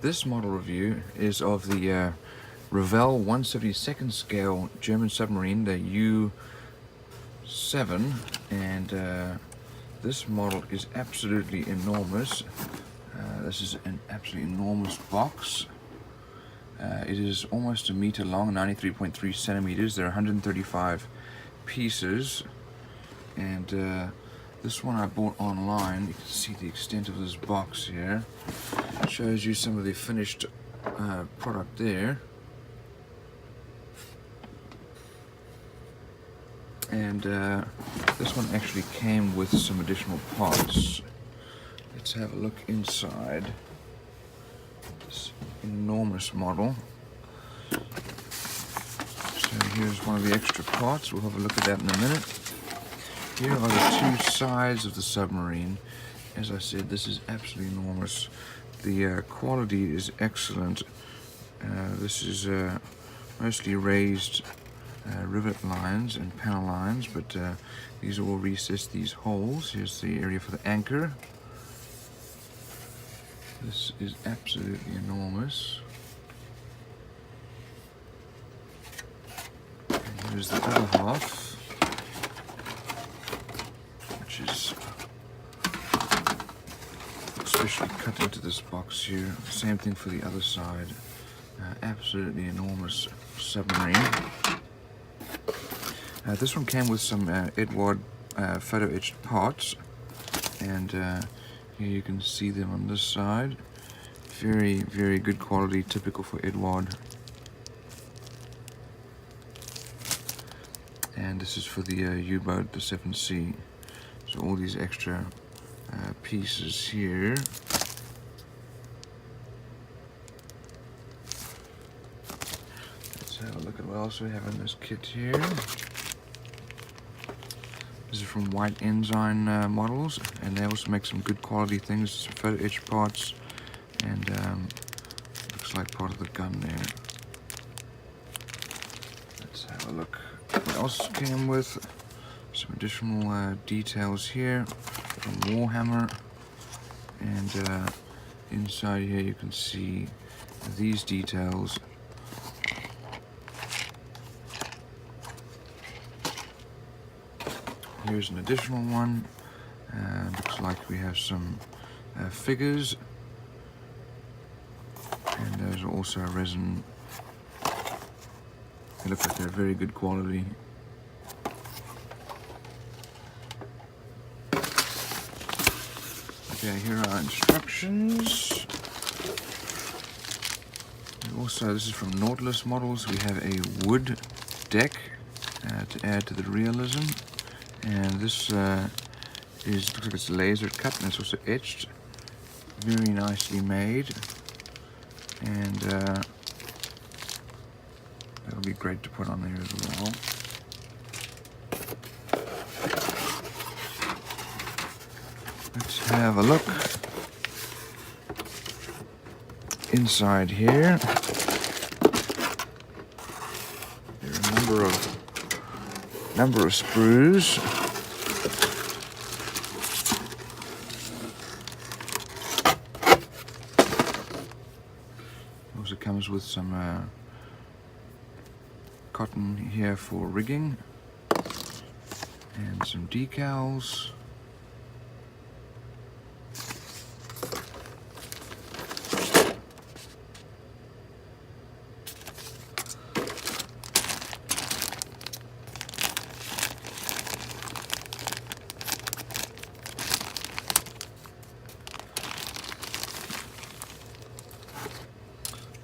This model review is of the Revell 1/72nd scale German submarine, the U7, and this model is absolutely enormous. This is an absolutely enormous box. It is almost a meter long, 93.3 centimeters. There are 135 pieces, and this one I bought online. You can see the extent of this box here. It shows you some of the finished product there. And this one actually came with some additional parts. Let's have a look inside this enormous model. So here's one of the extra parts. We'll have a look at that in a minute. Here are the two sides of the submarine. As I said, this is absolutely enormous. The quality is excellent. This is mostly raised rivet lines and panel lines, but these are all recessed, these holes. Here's the area for the anchor. This is absolutely enormous. And here's the other half, which is especially cut into this box here. Same thing for the other side. Absolutely enormous submarine. This one came with some Edward photo etched parts, and here you can see them on this side. Very, very good quality, typical for Edward. And this is for the U-boat, the 7C. So all these extra pieces here. Let's have a look at what else we have in this kit here. This is from VIIC Ensign models, and they also make some good quality things, some photo etched parts, and looks like part of the gun there. Let's have a look what else came with. Some additional details here from Warhammer, and inside here you can see these details. Here's an additional one. Looks like we have some figures, and there's also a resin. They look like they're very good quality. Okay, here are instructions. And also, this is from Nautilus models. We have a wood deck to add to the realism. And this looks like it's laser cut, and it's also etched. Very nicely made. And that'll be great to put on there as well. Let's have a look inside here. There are a number of sprues. Also comes with some cotton here for rigging, and some decals.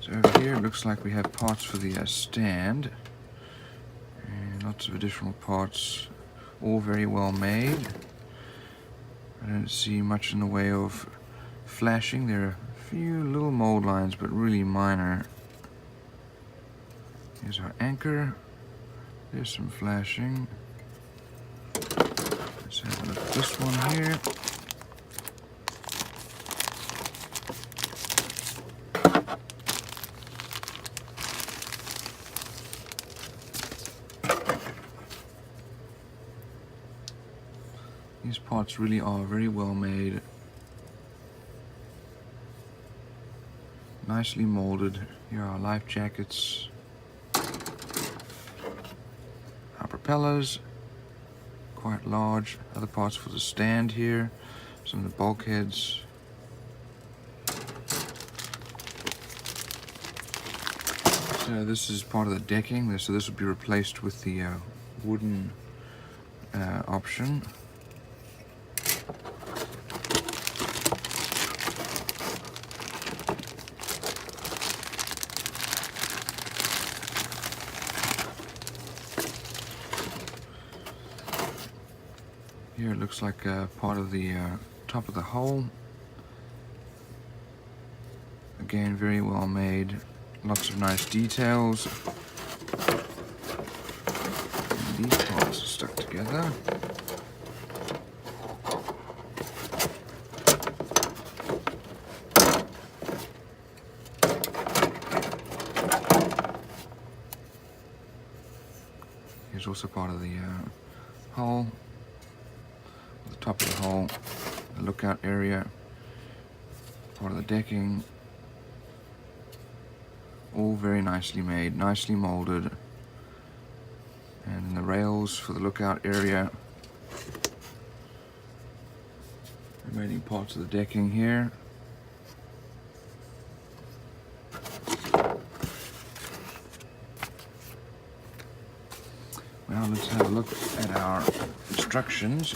So over here it looks like we have parts for the stand, and lots of additional parts, all very well made. I don't see much in the way of flashing. There are a few little mold lines, but really minor. Here's our anchor. There's some flashing. Let's have a look at this one here. These parts really are very well made. nicely molded. Here are our life jackets, our propellers, quite large. Other parts for the stand here, some of the bulkheads. So this is part of the decking. So this will be replaced with the wooden option. Here it looks like part of the top of the hull. Again, very well made. Lots of nice details. And these parts are stuck together. Here's also part of the hull. The top of the hull, the lookout area, part of the decking. All very nicely made, nicely molded. And the rails for the lookout area. Remaining parts of the decking here. Well, let's have a look at our instructions.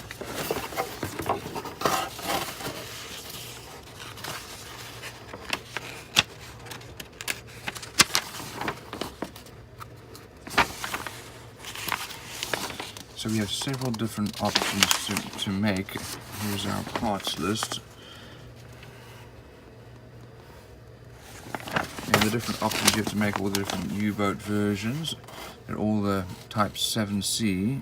So we have several different options to make. Here's our parts list. And the different options you have to make, all the different U-boat versions. They're all the type 7C.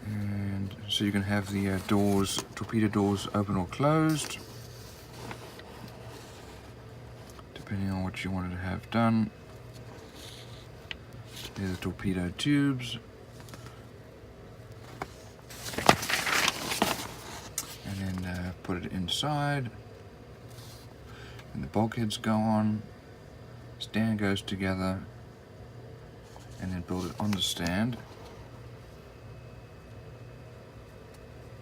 And so you can have the doors, torpedo doors open or closed, depending on what you wanted to have done. Here's the torpedo tubes. And then put it inside. And the bulkheads go on. Stand goes together. And then build it on the stand.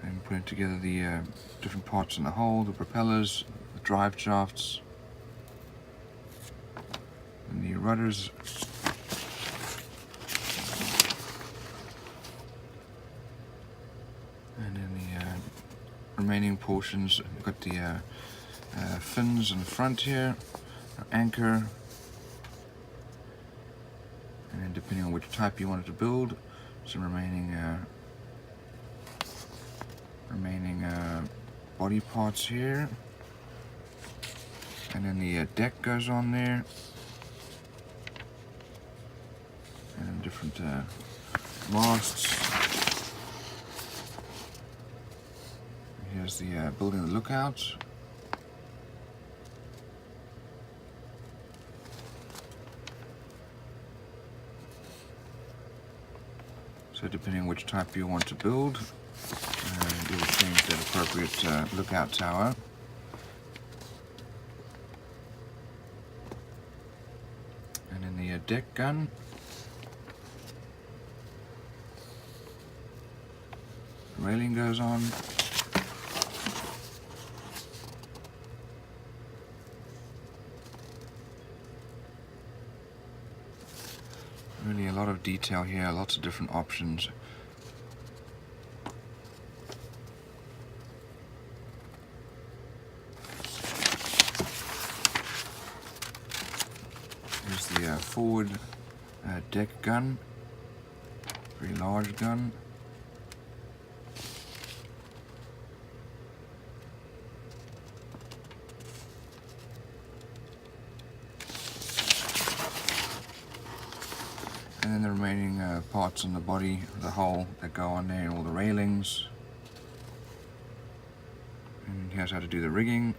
And putting together the different parts in the hull, the propellers, the drive shafts, and the rudders. And then the remaining portions, we've got the fins in the front here, our anchor, and then depending on which type you wanted to build, some remaining body parts here, and then the deck goes on there, and then different masts. Here's the building the lookouts. So depending on which type you want to build, you will change that appropriate lookout tower. And then the deck gun. The railing goes on. Really a lot of detail here, lots of different options. Here's the forward deck gun, very large gun. And then the remaining parts on the body, the hull that go on there, and all the railings. And here's how to do the rigging.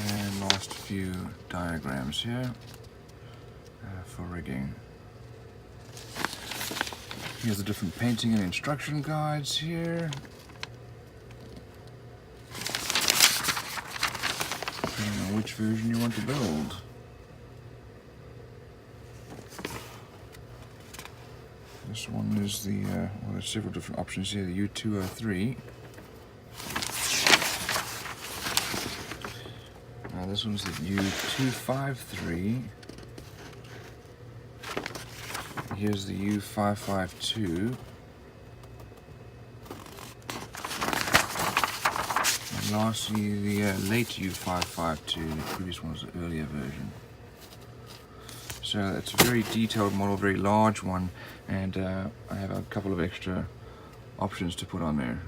And last few diagrams here for rigging. Here's the different painting and instruction guides here. Depending on which version you want to build. This one is the, well, there's several different options here, the U203. This one's the U253. Here's the U552. And lastly, the late U552. The previous one was the earlier version. So it's a very detailed model, very large one, and I have a couple of extra options to put on there.